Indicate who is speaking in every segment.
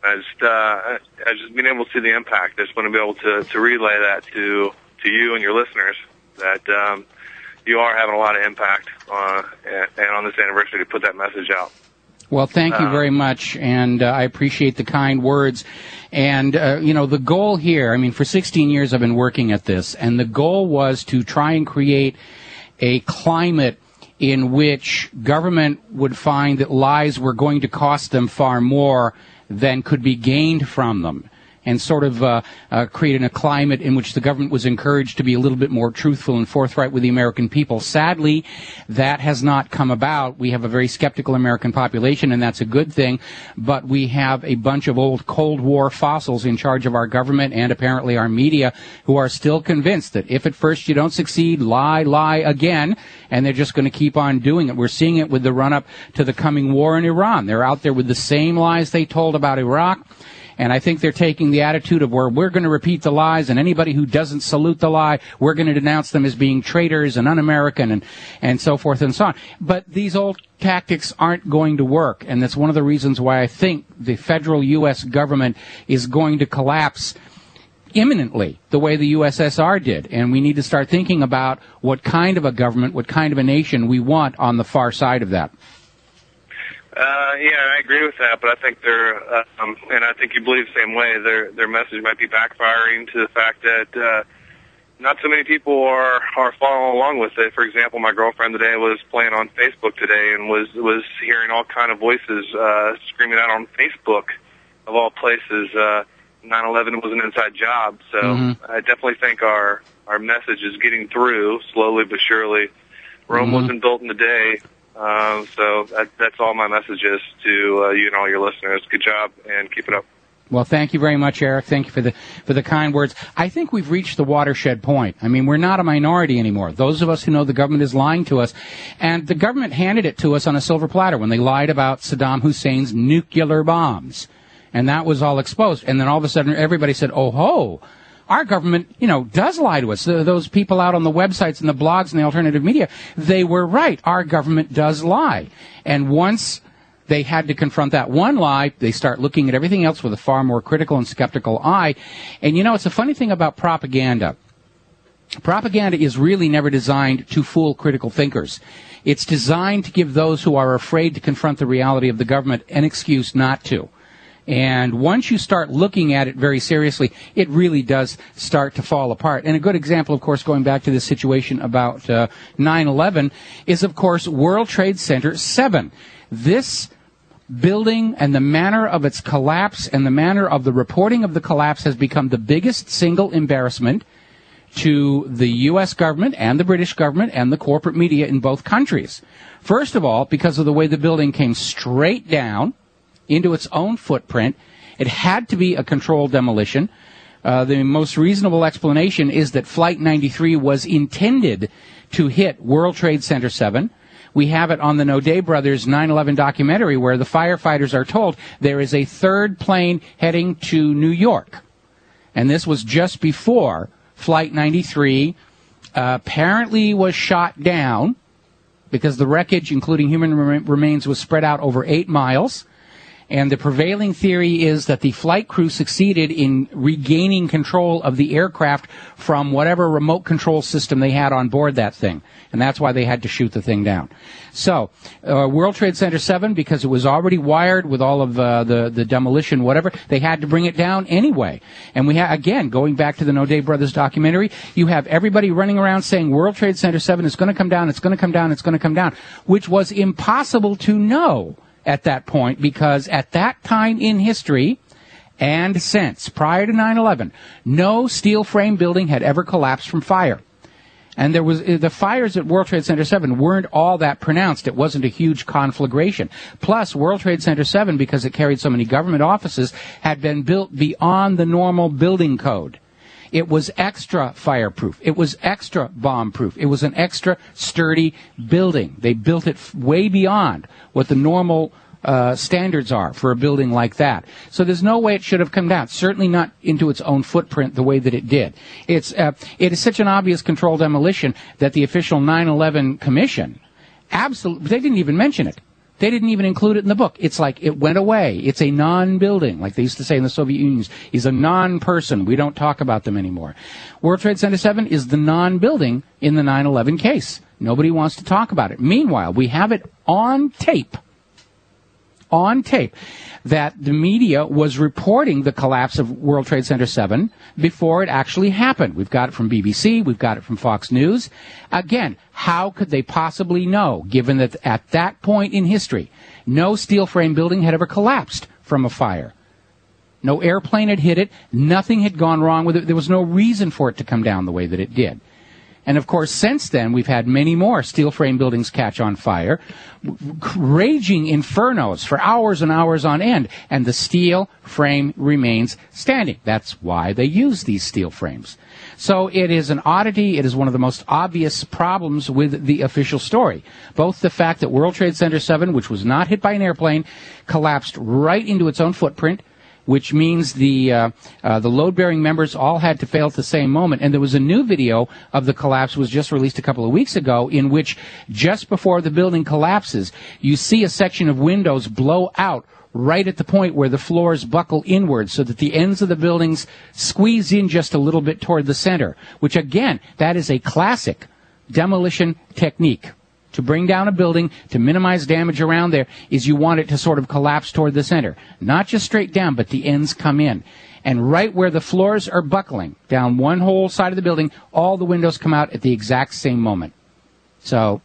Speaker 1: I just being able to see the impact. I just want to be able to relay that to you and your listeners that you are having a lot of impact and on this anniversary to put that message out.
Speaker 2: Well, thank you very much, and I appreciate the kind words. And, the goal here, for 16 years I've been working at this, and the goal was to try and create a climate in which government would find that lies were going to cost them far more than could be gained from them, and sort of creating a climate in which the government was encouraged to be a little bit more truthful and forthright with the American people. Sadly, that has not come about. We have a very skeptical American population, and that's a good thing, but we have a bunch of old Cold War fossils in charge of our government and apparently our media who are still convinced that if at first you don't succeed, lie again, and they're just going to keep on doing it. We're seeing it with the run-up to the coming war in Iran. They're out there with the same lies they told about Iraq. And I think they're taking the attitude of where we're going to repeat the lies, and anybody who doesn't salute the lie, we're going to denounce them as being traitors and un-American and so forth and so on. But these old tactics aren't going to work, and that's one of the reasons why I think the federal U.S. government is going to collapse imminently, the way the USSR did. And we need to start thinking about what kind of a government, what kind of a nation we want on the far side of that.
Speaker 1: Yeah, I agree with that, but I think and I think you believe the same way, their message might be backfiring to the fact that not so many people are following along with it. For example, my girlfriend today was playing on Facebook today and was hearing all kind of voices screaming out on Facebook, of all places, 9/11 was an inside job. So I definitely think our message is getting through slowly but surely. Rome wasn't built in a day. So that's all my message is to you and all your listeners. Good job, and keep it up.
Speaker 2: Well, thank you very much, Eric. Thank you for the kind words. I think we've reached the watershed point. We're not a minority anymore. Those of us who know the government is lying to us, and the government handed it to us on a silver platter when they lied about Saddam Hussein's nuclear bombs, and that was all exposed. And then all of a sudden, everybody said, "Oh ho! Our government, does lie to us." Those people out on the websites and the blogs and the alternative media, they were right. Our government does lie. And once they had to confront that one lie, they start looking at everything else with a far more critical and skeptical eye. And, it's a funny thing about propaganda. Propaganda is really never designed to fool critical thinkers. It's designed to give those who are afraid to confront the reality of the government an excuse not to. And once you start looking at it very seriously, it really does start to fall apart. And a good example, of course, going back to this situation about 9/11, is, of course, World Trade Center 7. This building and the manner of its collapse and the manner of the reporting of the collapse has become the biggest single embarrassment to the U.S. government and the British government and the corporate media in both countries. First of all, because of the way the building came straight down into its own footprint. It had to be a controlled demolition. The most reasonable explanation is that Flight 93 was intended to hit World Trade Center 7. We have it on the Naudet Brothers 9/11 documentary where the firefighters are told there is a third plane heading to New York. And this was just before Flight 93 apparently was shot down because the wreckage, including human remains, was spread out over 8 miles. And the prevailing theory is that the flight crew succeeded in regaining control of the aircraft from whatever remote control system they had on board that thing. And that's why they had to shoot the thing down. So, World Trade Center 7, because it was already wired with all of the demolition, whatever, they had to bring it down anyway. And we have, again, going back to the Naudet Brothers documentary, you have everybody running around saying World Trade Center 7 is going to come down, it's going to come down, it's going to come down, which was impossible to know at that point, because at that time in history and since, prior to 9/11, no steel frame building had ever collapsed from fire. And there was the fires at World Trade Center 7 weren't all that pronounced. It wasn't a huge conflagration. Plus, World Trade Center 7, because it carried so many government offices, had been built beyond the normal building code. It was extra fireproof. It was extra bomb-proof. It was an extra sturdy building. They built it way beyond what the normal standards are for a building like that. So there's no way it should have come down. Certainly not into its own footprint the way that it did. It is such an obvious controlled demolition that the official 9/11 commission, absolutely, they didn't even mention it. They didn't even include it in the book. It's like it went away. It's a non-building, like they used to say in the Soviet Union. Is a non-person. We don't talk about them anymore. World Trade Center 7 is the non-building in the 9/11 case. Nobody wants to talk about it. Meanwhile, we have it on tape, that the media was reporting the collapse of World Trade Center 7 before it actually happened. We've got it from BBC. We've got it from Fox News. Again, how could they possibly know, given that at that point in history, no steel frame building had ever collapsed from a fire? No airplane had hit it. Nothing had gone wrong with it. There was no reason for it to come down the way that it did. And, of course, since then, we've had many more steel frame buildings catch on fire, raging infernos for hours and hours on end, and the steel frame remains standing. That's why they use these steel frames. So it is an oddity. It is one of the most obvious problems with the official story. Both the fact that World Trade Center 7, which was not hit by an airplane, collapsed right into its own footprint, which means the load-bearing members all had to fail at the same moment. And there was a new video of the collapse was just released a couple of weeks ago in which just before the building collapses, you see a section of windows blow out right at the point where the floors buckle inward so that the ends of the buildings squeeze in just a little bit toward the center, which, again, that is a classic demolition technique. To bring down a building, to minimize damage around there, is you want it to sort of collapse toward the center. Not just straight down, but the ends come in. And right where the floors are buckling, down one whole side of the building, all the windows come out at the exact same moment. So,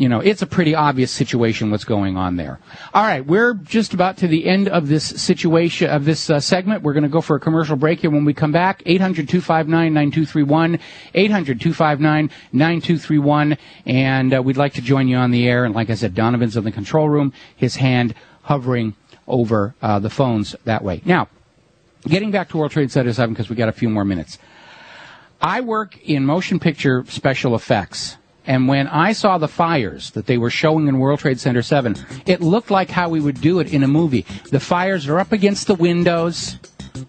Speaker 2: it's a pretty obvious situation what's going on there. All right, we're just about to the end of this situation, of this segment. We're going to go for a commercial break here. When we come back, 800-259-9231, 800-259-9231, and we'd like to join you on the air. And like I said, Donovan's in the control room, his hand hovering over the phones that way. Now, getting back to World Trade Center 7, because we got a few more minutes. I work in motion picture special effects. And when I saw the fires that they were showing in World Trade Center 7, it looked like how we would do it in a movie. The fires are up against the windows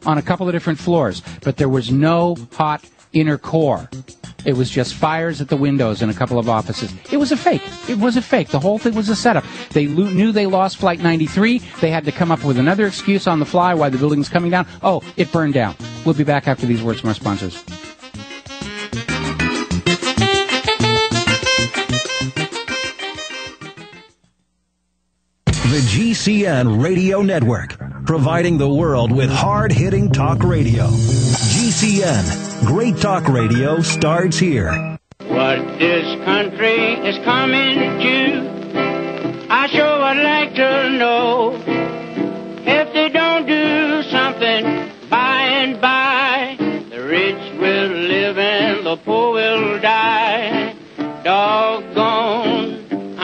Speaker 2: on a couple of different floors, but there was no hot inner core. It was just fires at the windows in a couple of offices. It was a fake. It was a fake. The whole thing was a setup. They knew they lost Flight 93. They had to come up with another excuse on the fly why the building's coming down. Oh, it burned down. We'll be back after these words from our sponsors.
Speaker 3: The GCN Radio Network, providing the world with hard-hitting talk radio. GCN, great talk radio starts here.
Speaker 4: What this country is coming to, I sure would like to know. If they don't do something by and by, the rich will live and the poor will die. Doggone.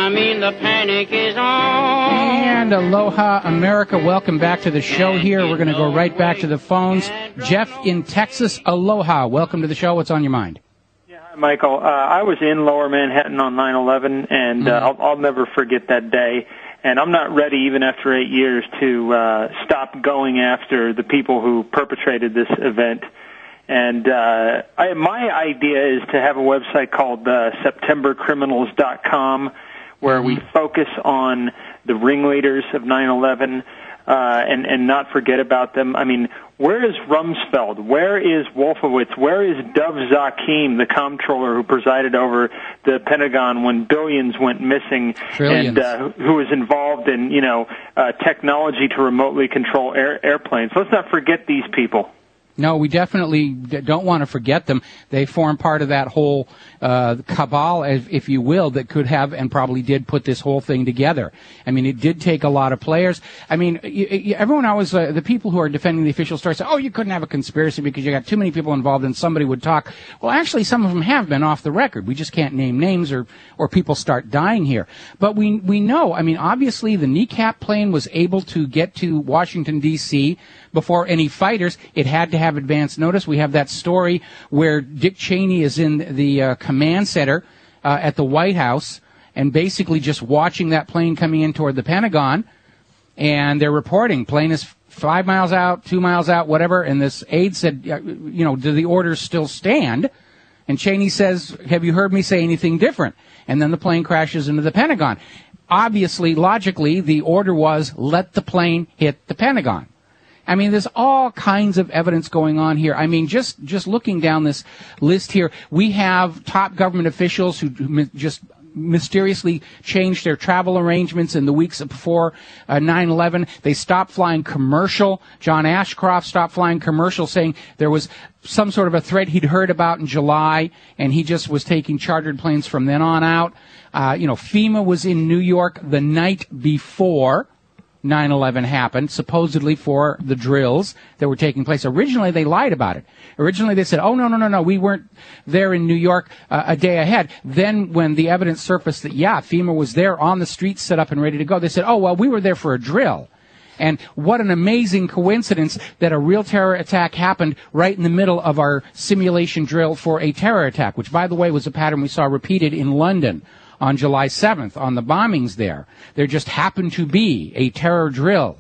Speaker 4: The panic is on.
Speaker 2: And aloha, America. Welcome back to the show here. We're going to go right back to the phones. Jeff in Texas, aloha. Welcome to the show. What's on your mind?
Speaker 5: Yeah, hi, Michael. I was in Lower Manhattan on 9/11, and I'll never forget that day. And I'm not ready, even after 8 years, to stop going after the people who perpetrated this event. And my idea is to have a website called SeptemberCriminals.com, where we focus on the ringleaders of 9/11 and not forget about them. I mean, where is Rumsfeld? Where is Wolfowitz? Where is Dov Zakim, the comptroller who presided over the Pentagon when billions went missing?
Speaker 2: Trillions.
Speaker 5: And who was involved in, technology to remotely control airplanes? Let's not forget these people.
Speaker 2: No, we definitely don't want to forget them. They form part of that whole cabal, if you will, that could have and probably did put this whole thing together. I mean, it did take a lot of players. I mean, everyone always, the people who are defending the official story say, oh, you couldn't have a conspiracy because you got too many people involved and somebody would talk. Well, actually, some of them have been off the record. We just can't name names or people start dying here. But we know, I mean, obviously the kneecap plane was able to get to Washington, D.C. before any fighters. It had to have advance notice. We have that story where Dick Cheney is in the command center at the White House and basically just watching that plane coming in toward the Pentagon, and they're reporting plane is 5 miles out, 2 miles out, whatever, and this aide said, do the orders still stand? And Cheney says, have you heard me say anything different? And then the plane crashes into the Pentagon. obviously, logically, the order was let the plane hit the Pentagon. I mean, there's all kinds of evidence going on here. I mean, just looking down this list here, we have top government officials who just mysteriously changed their travel arrangements in the weeks before 9/11. They stopped flying commercial. John Ashcroft stopped flying commercial, saying there was some sort of a threat he'd heard about in July, and he just was taking chartered planes from then on out. FEMA was in New York the night before 9/11 happened, supposedly for the drills that were taking place. Originally, they lied about it. Originally, they said, oh, no, we weren't there in New York a day ahead. Then when the evidence surfaced that, yeah, FEMA was there on the streets set up and ready to go, they said, oh, well, we were there for a drill. And what an amazing coincidence that a real terror attack happened right in the middle of our simulation drill for a terror attack, which, by the way, was a pattern we saw repeated in London on July 7th on the bombings there. There just happened to be a terror drill